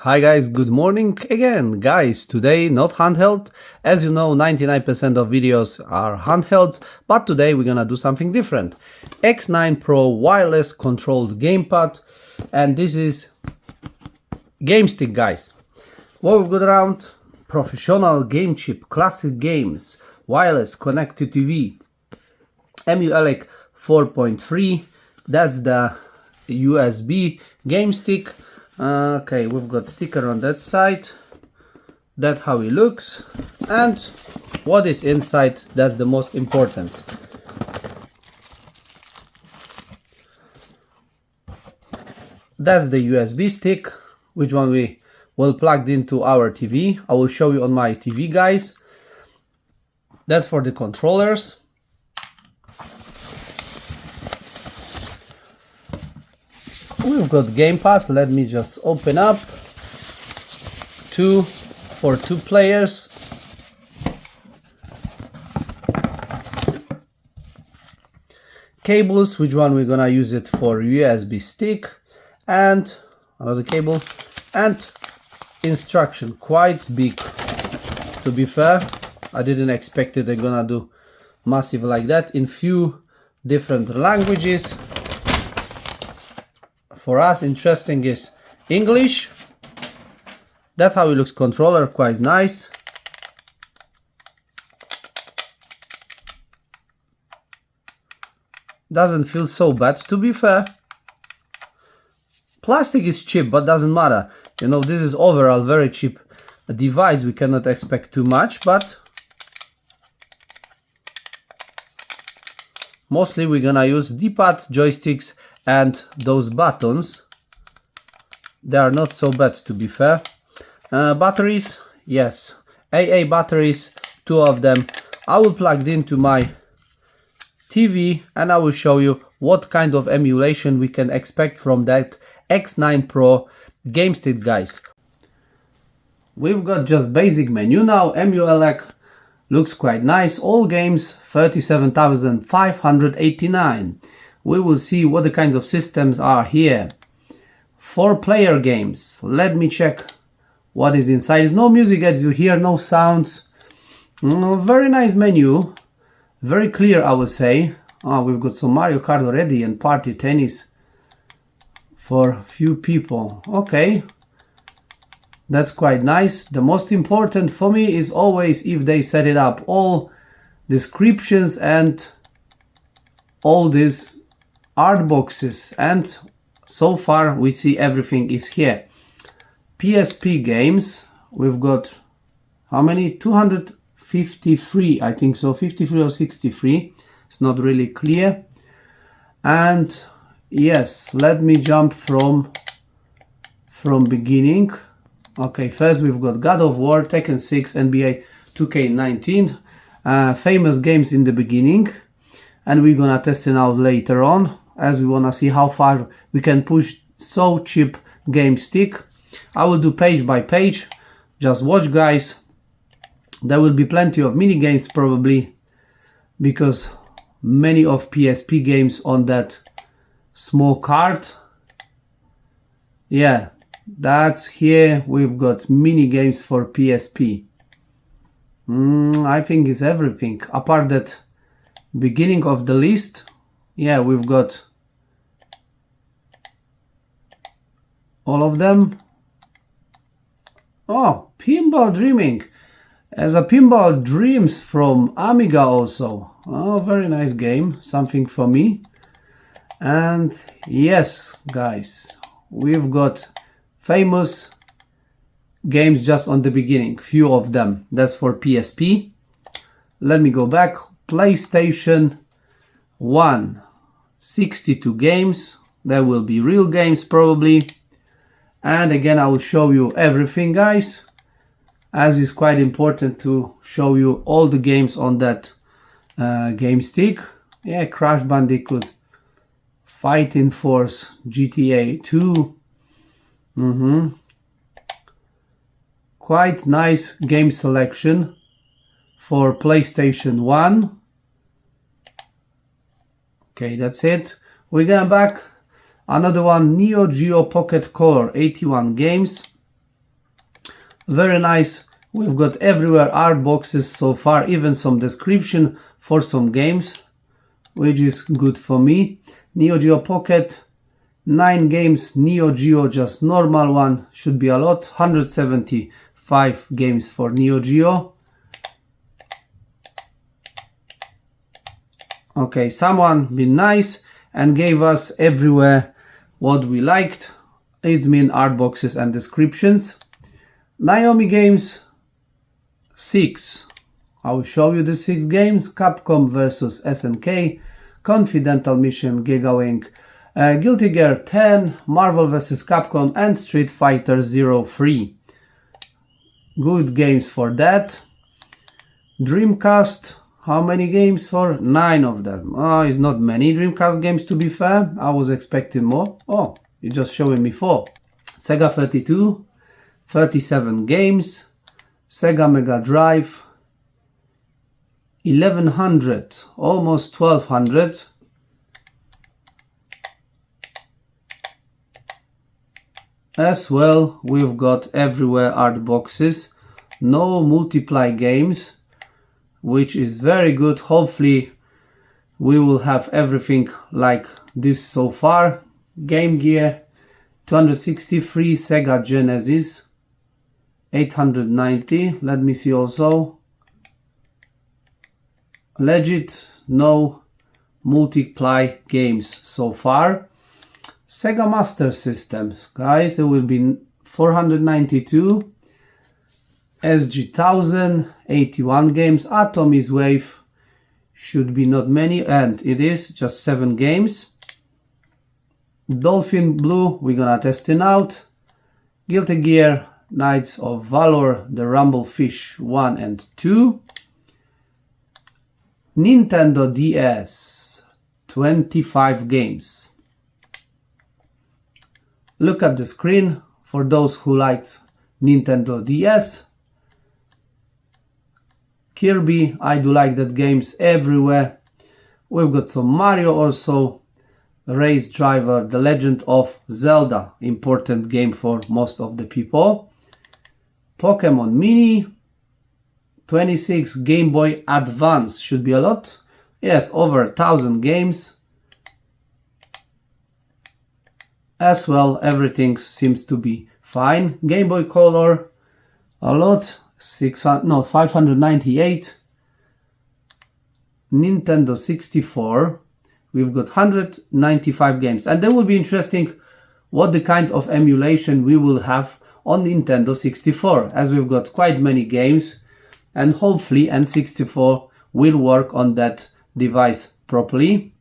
Hi guys, good morning again. Guys, today not handheld. As you know, 99% of videos are handhelds, but today we're gonna do something different. X9 Pro wireless controlled gamepad, and this is gamestick, guys. What we've got around: professional game chip, classic games, wireless connected TV, emulec 4.3, that's the USB game stick. Okay, we've got sticker on that side. That's how it looks, and what is inside, that's the most important. That's the USB stick, which one we will plug into our TV. I will show you on my TV, guys. That's for the controllers. We've got gamepads. Let me just open up. Two for 2 players. Cables, which one we're gonna use it for USB stick, and another cable, and instruction. Quite big, to be fair. I didn't expect it they're gonna do massive like that in few different languages. For us, interesting is English. That's how it looks. Controller, quite nice. Doesn't feel so bad, to be fair. Plastic is cheap, but doesn't matter. You know, this is overall very cheap device. We cannot expect too much, but mostly we're gonna use D-pad, joysticks, and those buttons. They are not so bad, to be fair. Batteries, yes, AA batteries, 2 of them. I will plug it into my TV and I will show you what kind of emulation we can expect from that X9 Pro game stick, guys. We've got just basic menu now. emulec looks quite nice. All games 37,589. We will see what the kind of systems are here. 4-player games. Let me check what is inside. There's no music, as you hear, no sounds. Very nice menu. Very clear, I would say. We've got some Mario Kart already and party tennis for few people. Okay, that's quite nice. The most important for me is always if they set it up, all descriptions and all these art boxes, and so far we see everything is here. PSP games, we've got how many? 253, I think so, 53 or 63, it's not really clear. And yes, let me jump from beginning. Okay, first we've got God of War, Tekken 6, NBA 2K19, famous games in the beginning, and we're gonna test it out later on, as we wanna see how far we can push so cheap game stick. I will do page by page. Just watch, guys. There will be plenty of mini games probably, because many of PSP games on that small card. Yeah, that's here. We've got mini games for PSP. I think it's everything apart that beginning of the list. Yeah, we've got all of them. Oh, Pinball Dreaming. As a Pinball Dreams from Amiga also. Oh, very nice game. Something for me. And yes, guys, we've got famous games just on the beginning. Few of them. That's for PSP. Let me go back. PlayStation 1. 62 games. There will be real games probably. And again, I will show you everything, guys, as it's quite important to show you all the games on that game stick. Yeah, Crash Bandicoot, Fighting Force, GTA 2. Quite nice game selection for PlayStation 1. Okay, that's it. We're going back. Another one, Neo Geo Pocket Color, 81 games. Very nice. We've got everywhere art boxes so far, even some description for some games, which is good for me. Neo Geo Pocket, 9 games. Neo Geo, just normal one, should be a lot. 175 games for Neo Geo. Okay, someone been nice and gave us everywhere what we liked. It's mean art boxes and descriptions. Naomi Games, 6. I will show you the 6 games. Capcom versus SNK, Confidential Mission, Gigawing, Guilty Gear 10, Marvel vs. Capcom, and Street Fighter 03. Good games for that. Dreamcast, how many games for? 9 of them. Oh, it's not many Dreamcast games, to be fair. I was expecting more. Oh, you're just showing me 4. Sega 32, 37 games. Sega Mega Drive, 1100, almost 1200. As well, we've got everywhere art boxes, no multiply games, which is very good. Hopefully we will have everything like this so far. Game Gear, 263, Sega Genesis, 890. Let me see also. Legit, no multiply games so far. Sega Master System, guys, there will be 492. SG 1000, 81 games. Atomic Wave, should be not many, and it is just 7 games. Dolphin Blue, we're gonna test it out. Guilty Gear, Knights of Valor, the Rumblefish 1 and 2. Nintendo DS, 25 games. Look at the screen for those who liked Nintendo DS. Kirby, I do like that games everywhere. We've got some Mario also. Race Driver, The Legend of Zelda, important game for most of the people. Pokemon Mini, 26. Game Boy Advance, should be a lot. Yes, over 1000 games. As well, everything seems to be fine. Game Boy Color, a lot. 598. Nintendo 64, we've got 195 games, and that will be interesting what the kind of emulation we will have on Nintendo 64, as we've got quite many games, and hopefully N64 will work on that device properly.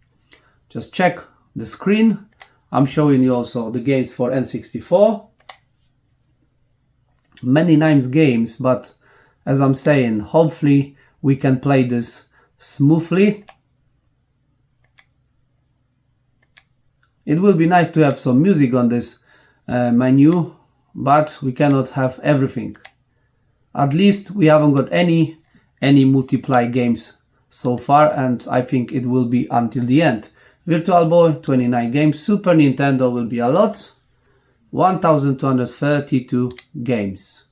Just check the screen. I'm showing you also the games for N64. Many nice games, but as I'm saying, hopefully we can play this smoothly. It will be nice to have some music on this menu, but we cannot have everything. At least we haven't got any multiply games so far, and I think it will be until the end. Virtual Boy, 29 games. Super Nintendo will be a lot. 1232 games.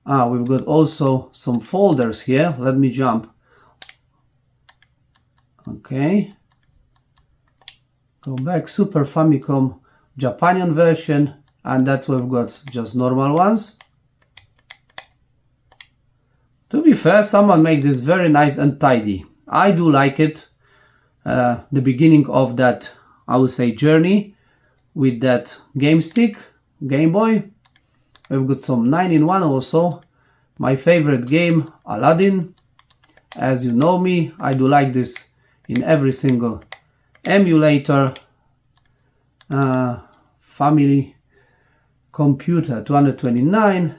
We've got also some folders here. Let me jump. Okay. Go back. Super Famicom Japanian version. And that's what we've got, just normal ones. To be fair, someone made this very nice and tidy. I do like it. The beginning of that, I would say, journey with that gamestick, Game Boy. We've got some 9-in-1 also. My favorite game, Aladdin. As you know me, I do like this in every single emulator. Family Computer, 229.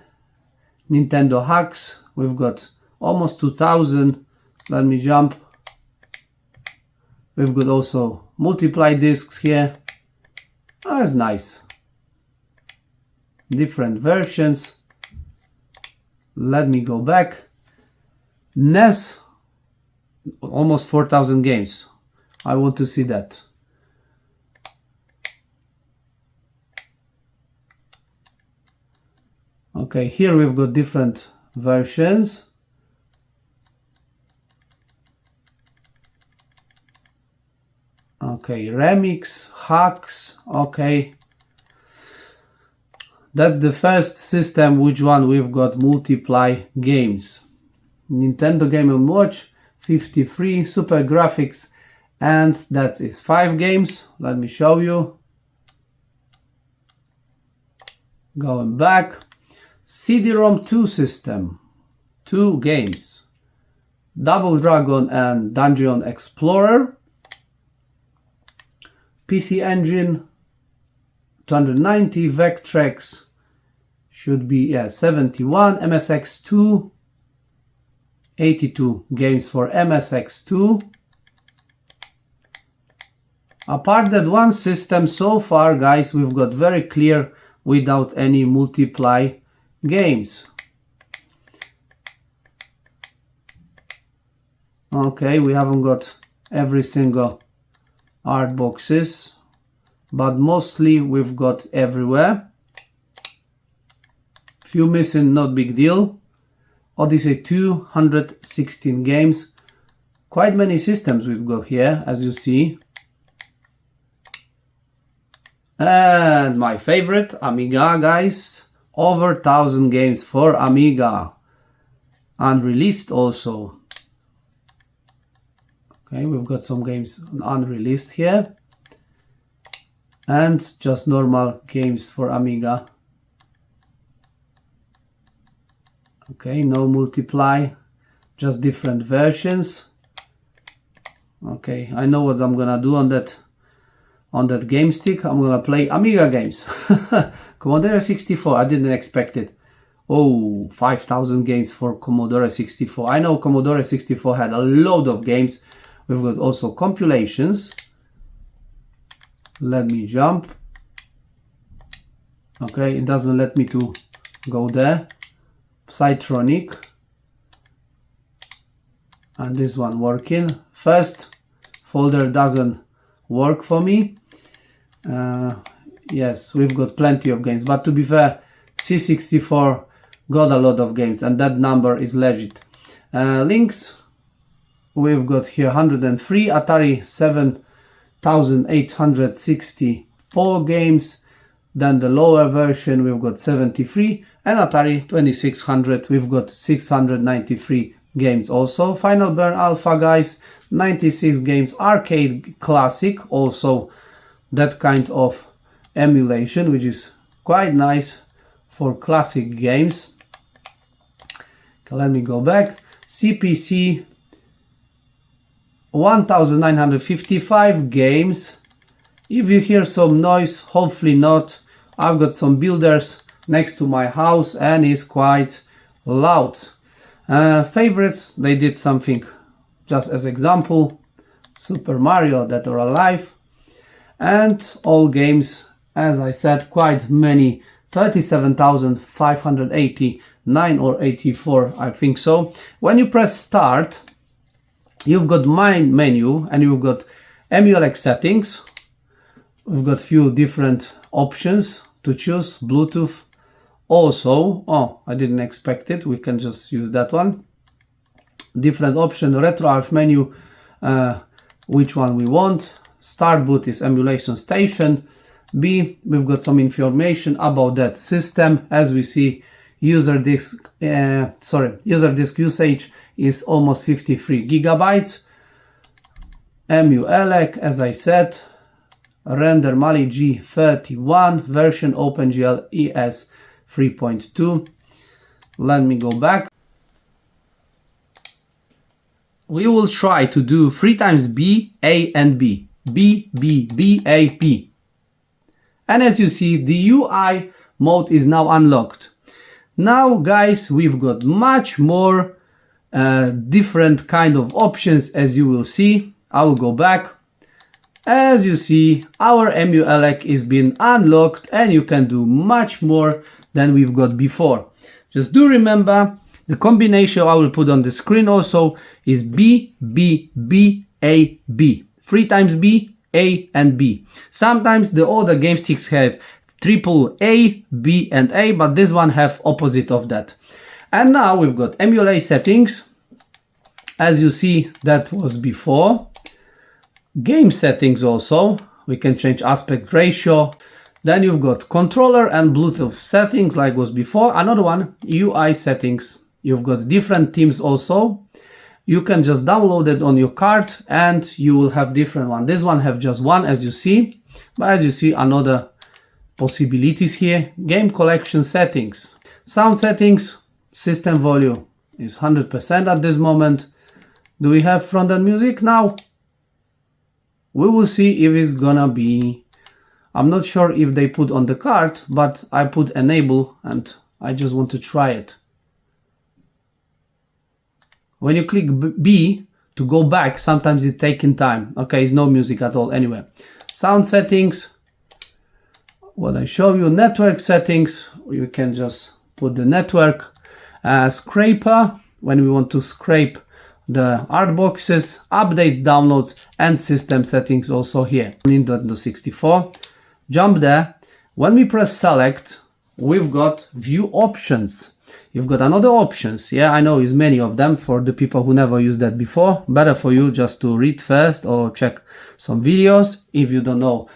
Nintendo hacks, we've got almost 2000. Let me jump. We've got also multiply discs here. That's nice. Different versions. Let me go back. NES, almost 4000 games. I want to see that. Okay, here we've got different versions. Okay, remix, hacks, okay. That's the first system, which one we've got multiply games. Nintendo Game & Watch, 53, super graphics, and that is 5 games. Let me show you. Going back, CD-ROM 2 system, 2 games, Double Dragon and Dungeon Explorer. PC Engine 290, Vectrex should be 71, MSX2, 82 games for MSX2. Apart that one system, so far guys, we've got very clear without any multiply games. Okay, we haven't got every single art boxes, but mostly we've got everywhere. Few missing, not big deal. Odyssey 216 games. Quite many systems we've got here, as you see. And my favorite, Amiga, guys. Over 1,000 games for Amiga. Unreleased also. Okay, we've got some games unreleased here. And just normal games for Amiga. Okay, no multiply, just different versions. Okay, I know what I'm gonna do on that game stick. I'm gonna play Amiga games. Commodore 64, I didn't expect it. Oh, 5,000 games for Commodore 64. I know Commodore 64 had a load of games. We've got also compilations. Let me jump. Okay, it doesn't let me to go there. Psytronic. And this one working. First folder doesn't work for me. Yes, we've got plenty of games, but to be fair, C64 got a lot of games and that number is legit. Links, we've got here 103, Atari 7,864 games. Then the lower version we've got 73, and Atari 2600 we've got 693 games also. Final Burn Alpha, guys, 96 games. Arcade Classic, also that kind of emulation, which is quite nice for classic games. Okay, let me go back. CPC 1955 games. If you hear some noise, hopefully not. I've got some builders next to my house and it's quite loud. Favorites, they did something just as example. Super Mario, Dead or Alive. And all games, as I said, quite many. 37,589 or 84, I think so. When you press start, you've got main menu and you've got emulec settings. We've got few different options to choose. Bluetooth also. Oh, I didn't expect it. We can just use that one. Different option. Retroarch menu. Which one we want. Start boot is emulation station. B, we've got some information about that system. As we see, user disk usage is almost 53 gigabytes. emulec, as I said. Render Mali G31 version OpenGL ES 3.2. Let me go back. We will try to do 3 times B, A and B. B, B, B, A, B. And as you see, the UI mode is now unlocked. Now guys, we've got much more different kind of options, as you will see. I will go back. As you see, our emulec is being unlocked and you can do much more than we've got before. Just do remember, the combination I will put on the screen also is B, B, B, A, B. 3 times B, A and B. Sometimes the older game sticks have triple A, B and A, but this one have opposite of that. And now we've got emulate settings. As you see, that was before. Game settings also. We can change aspect ratio. Then you've got controller and Bluetooth settings like was before. Another one, UI settings. You've got different themes also. You can just download it on your card and you will have different one. This one have just one, as you see. But as you see, another possibilities here. Game collection settings. Sound settings, system volume is 100% at this moment. Do we have front-end music now? We will see if it's gonna be... I'm not sure if they put on the card, but I put enable and I just want to try it. When you click B to go back, sometimes it's taking time. Okay, it's no music at all anyway. Sound settings, what I show you, network settings, you can just put the network. Scraper, when we want to scrape the art boxes, updates, downloads, and system settings also here. Nintendo 64. Jump there. When we press select, we've got view options. You've got another options. Yeah, I know it's many of them for the people who never used that before. Better for you just to read first or check some videos if you don't know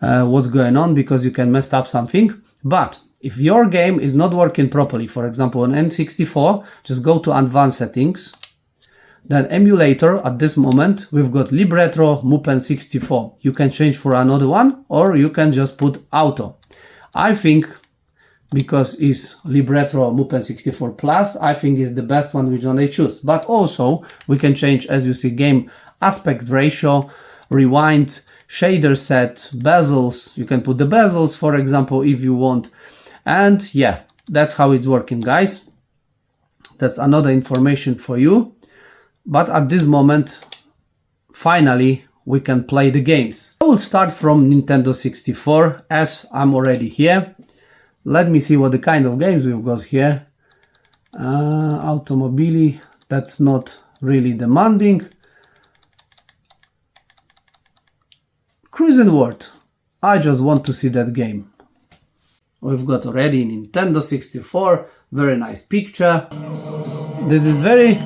what's going on, because you can mess up something. But if your game is not working properly, for example on N64, just go to advanced settings. Then emulator, at this moment we've got Libretro Mupen 64. You can change for another one or you can just put auto. I think because it's Libretro Mupen 64 Plus, I think is the best one which one they choose. But also we can change, as you see, game aspect ratio, rewind, shader set, bezels. You can put the bezels, for example, if you want. And yeah, that's how it's working, guys. That's another information for you. But at this moment, finally, we can play the games. I will start from Nintendo 64 as I'm already here. Let me see what the kind of games we've got here. Automobili, that's not really demanding. Cruis'n World, I just want to see that game. We've got already Nintendo 64, very nice picture. This is very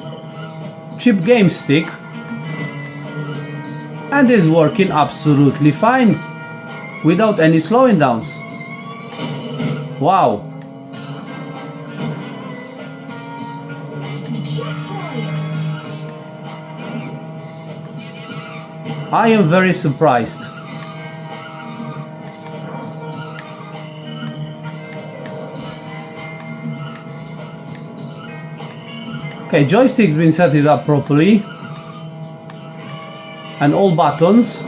cheap game stick and is working absolutely fine without any slowing downs. Wow. I am very surprised. Okay, joystick's been set it up properly. And all buttons.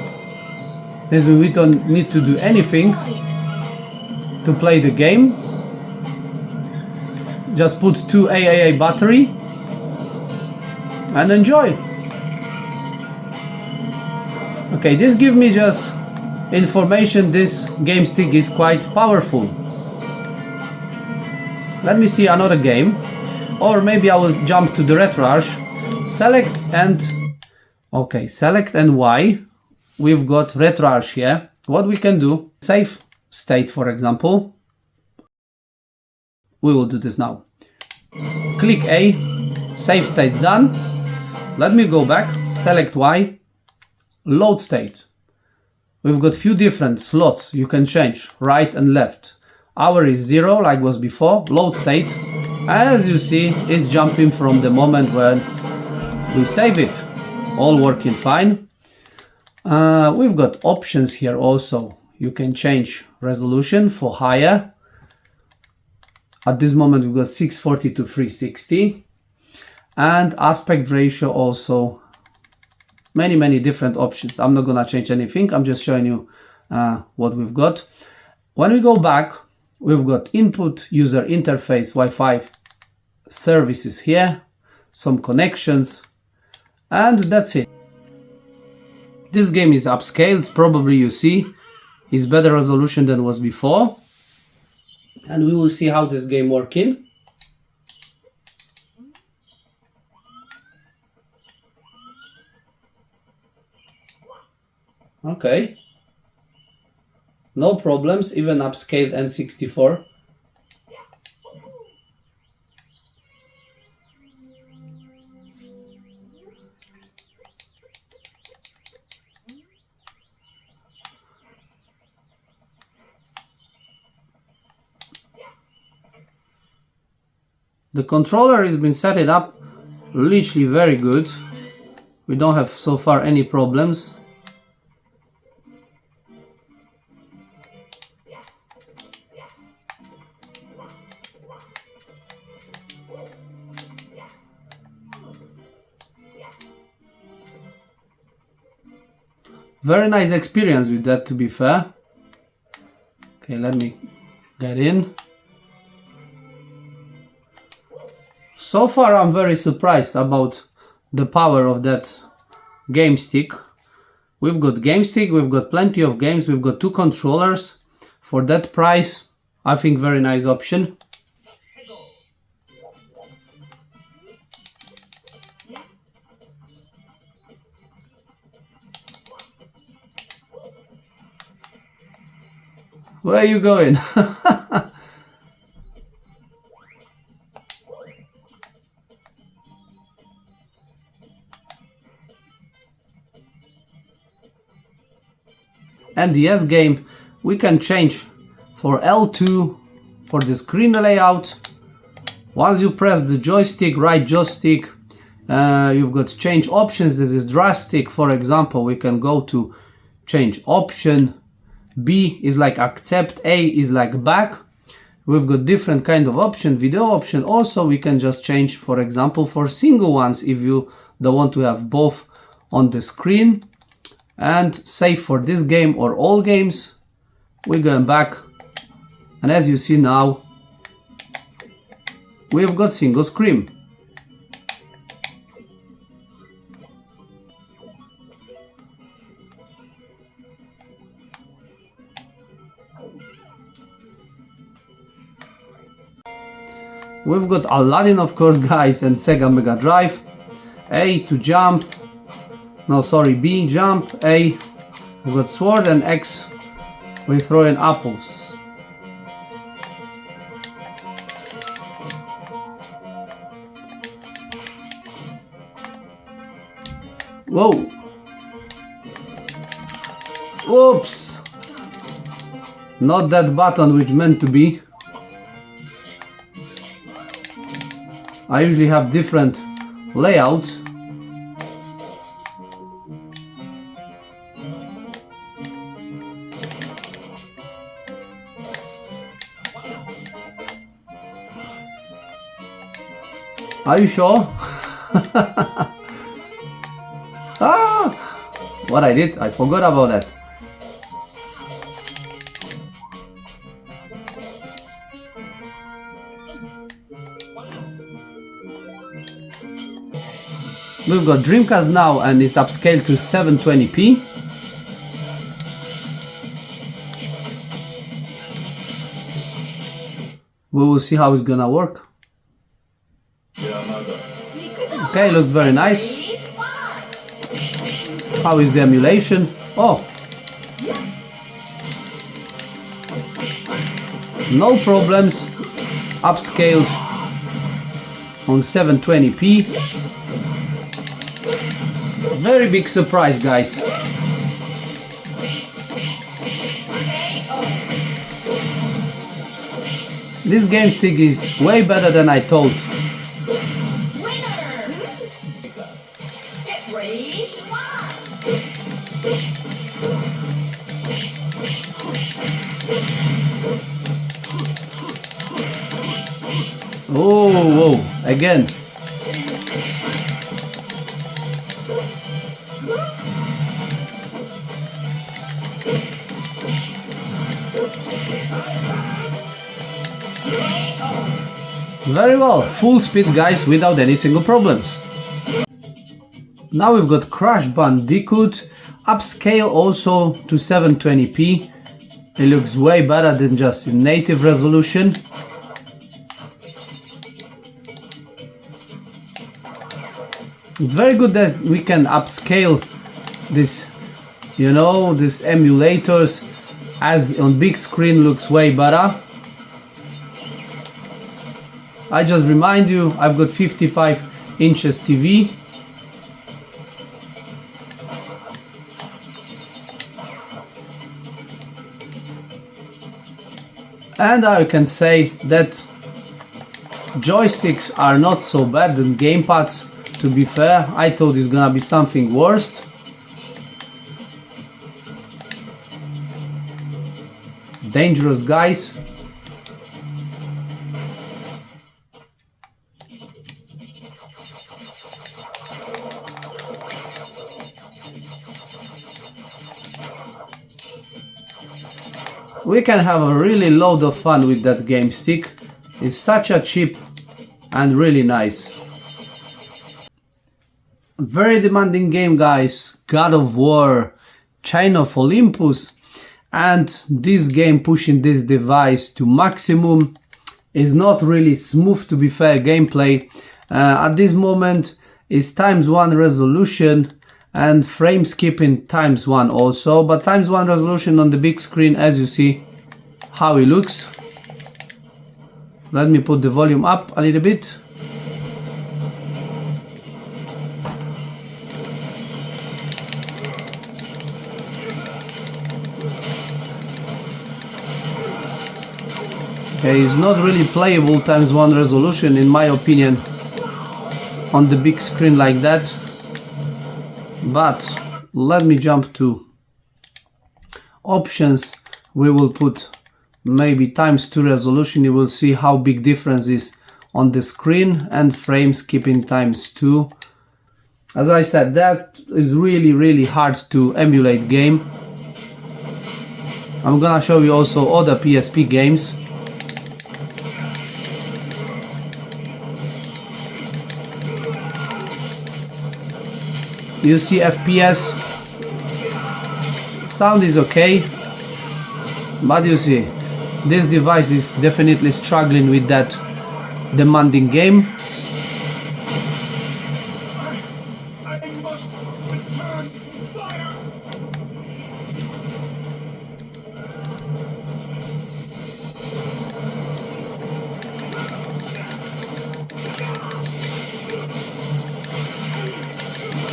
This we don't need to do anything to play the game. Just put 2 AAA battery and enjoy. Okay, this gives me just information. This game stick is quite powerful. Let me see another game. Or maybe I will jump to the Retroarch. Select and... Okay, select and Y. We've got Retroarch here. What we can do, save state for example. We will do this now. Click A, save state done. Let me go back, select Y, load state. We've got few different slots you can change, right and left. Our is 0 like was before, load state. As you see, it's jumping from the moment when we save it. All working fine. We've got options here also. You can change resolution for higher. At this moment we've got 640 to 360. And aspect ratio also. Many different options. I'm not gonna change anything. I'm just showing you what we've got. When we go back, we've got input, user interface, Wi-Fi services here, some connections, and that's it. This game is upscaled, probably you see, is better resolution than was before. And we will see how this game working. Okay. No problems, even upscaled N64. The controller has been set it up literally very good. We don't have so far any problems. Very nice experience with that, to be fair. Okay, let me get in. So far I'm very surprised about the power of that game stick. We've got game stick, we've got plenty of games, we've got 2 controllers. For that price, I think very nice option. Where are you going? And the S game, we can change for L2 for the screen layout. Once you press the joystick, right joystick, you've got change options. This is drastic. For example, we can go to change option. B is like accept, A is like back. We've got different kind of option, video option. Also, we can just change, for example, for single ones if you don't want to have both on the screen. And save for this game or all games. We're going back, and as you see now, we've got single screen. We've got Aladdin, of course, guys, and Sega Mega Drive. A to jump. No, sorry, B, jump, A, we've got sword, and X, we're throwing apples. Whoa! Whoops! Not that button which meant to be. I usually have different layouts. Are you sure? Ah! What I did, I forgot about that. We've got Dreamcast now, and it's upscaled to 720p. We will see how it's gonna work. Okay, looks very nice. How is the emulation? Oh! No problems. Upscaled on 720p. Very big surprise, guys. This game stick is way better than I thought. Oh, whoa, again. Very well, full speed, guys, without any single problems. Now we've got Crash Bandicoot, upscale also to 720p. It looks way better than just in native resolution. It's very good that we can upscale this, you know, these emulators as on big screen looks way better. I just remind you, I've got 55 inches TV. And I can say that joysticks are not so bad than gamepads. To be fair, I thought it's gonna be something worse. Dangerous guys. We can have a really load of fun with that game stick. It's such a cheap and really nice. Very demanding game, guys. God of War, Chain of Olympus, and this game pushing this device to maximum is not really smooth, to be fair, gameplay. At this moment is ×1 resolution and frame skipping ×1 also, but ×1 resolution on the big screen, as you see how it looks. Let me put the volume up a little bit. Okay, it's not really playable ×1 resolution in my opinion on the big screen like that. But let me jump to options. We will put maybe ×2 resolution. You will see how big difference is on the screen, and frame skipping ×2. As I said, that is really hard to emulate game. I'm gonna show you also other PSP games. You see FPS, sound is okay, but you see, this device is definitely struggling with that demanding game.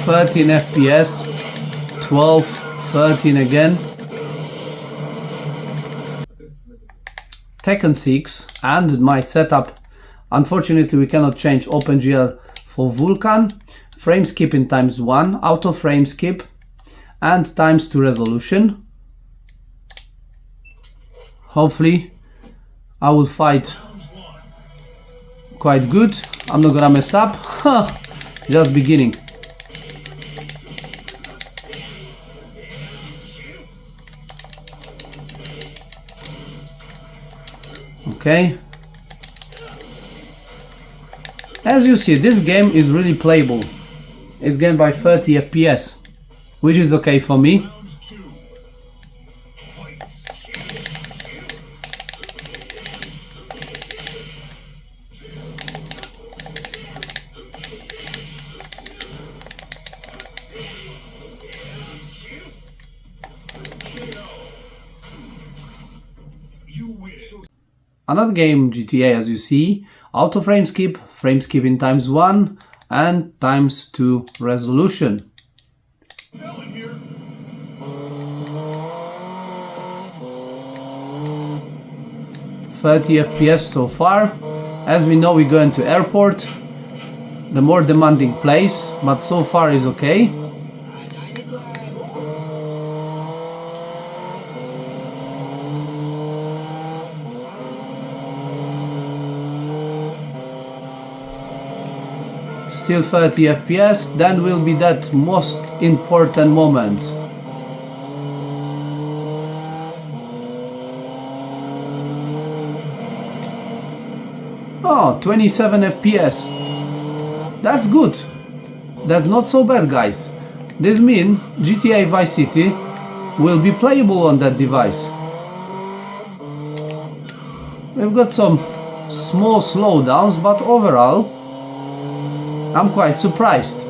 (13 FPS), 12, 13 again. Tekken 6 and my setup. Unfortunately, we cannot change OpenGL for Vulkan. Frame skipping ×1, auto frame skip, and ×2 resolution. Hopefully, I will fight quite good. I'm not gonna mess up. Just beginning. Okay. As you see, this game is really playable. It's gained by 30 FPS, which is okay for me. Another game, GTA, as you see, auto frame skip, frame skipping ×1, and ×2 resolution. 30 FPS so far. As we know, we go into airport, the more demanding place, but so far is okay. Still 30 FPS, then will be that most important moment. Oh, 27 FPS. That's good. That's not so bad, guys. This means GTA Vice City will be playable on that device. We've got some small slowdowns, but overall I'm quite surprised.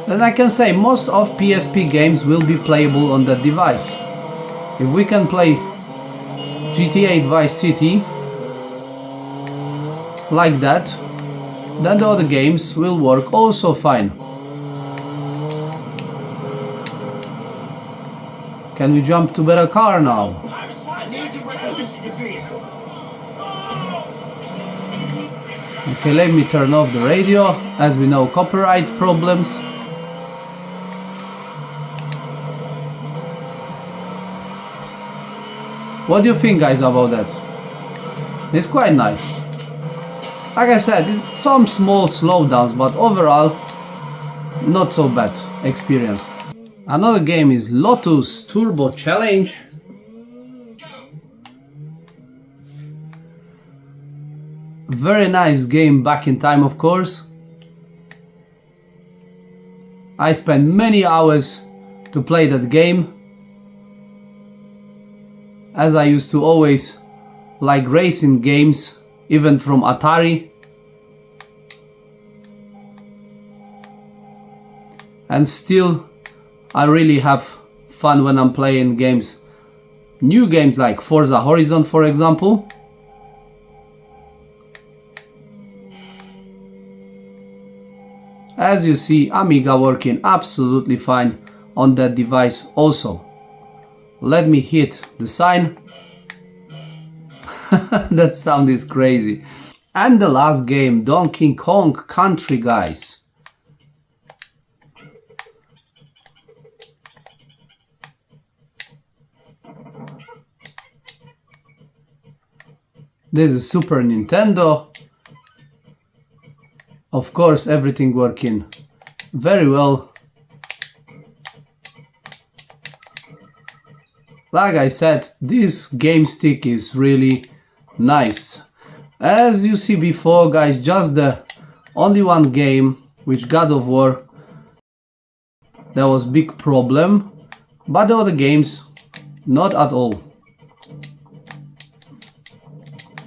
then I can say most of PSP games will be playable on that device. If we can play GTA Vice City like that, then the other games will work also fine. Can we jump to better car now? Okay, let me turn off the radio, as we know copyright problems. What do you think, guys, about that? It's quite nice. Like I said, it's some small slowdowns, but overall not so bad experience. Another game is Lotus Turbo Challenge. Very nice game back in time, of course. I spent many hours to play that game, as I used to always like racing games, even from Atari. And still I really have fun when I'm playing games, new games like Forza Horizon, for example. As you see, Amiga working absolutely fine on that device also. Let me hit the sign. That sound is crazy. And the last game, Donkey Kong Country, guys. This is Super Nintendo. Of course, everything working very well. Like I said, this game stick is really nice. As you see before, guys, just the only one game, which God of War, there was big problem, but the other games, not at all.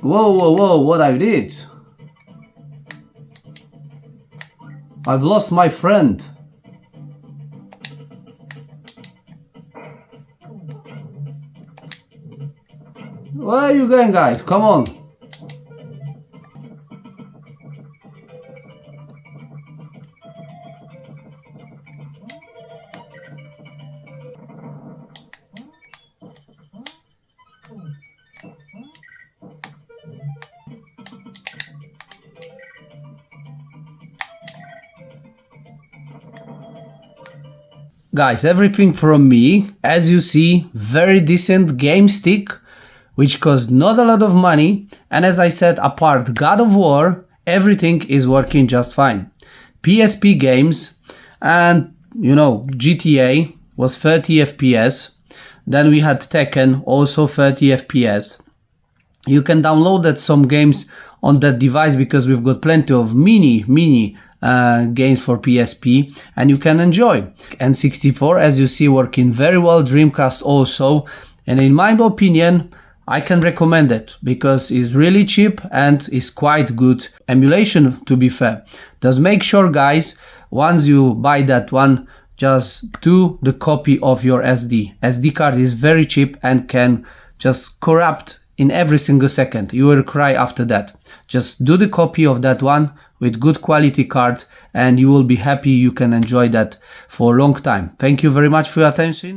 Whoa, whoa, whoa, what I did? I've lost my friend. Where are you going, guys? Come on. Guys, everything from me. As you see, very decent game stick, which cost not a lot of money, and as I said, apart God of War, everything is working just fine. PSP games, and you know, GTA was 30 FPS, then we had Tekken, also 30 FPS. You can download some games on that device because we've got plenty of mini games for PSP, and you can enjoy. N64, as you see, working very well. Dreamcast also, and in my opinion, I can recommend it because it's really cheap and it's quite good emulation, to be fair. Just make sure, guys, once you buy that one, just do the copy of your SD. SD card is very cheap and can just corrupt in every single second. You will cry after that. Just do the copy of that one with good quality card and you will be happy. You can enjoy that for a long time. Thank you very much for your attention.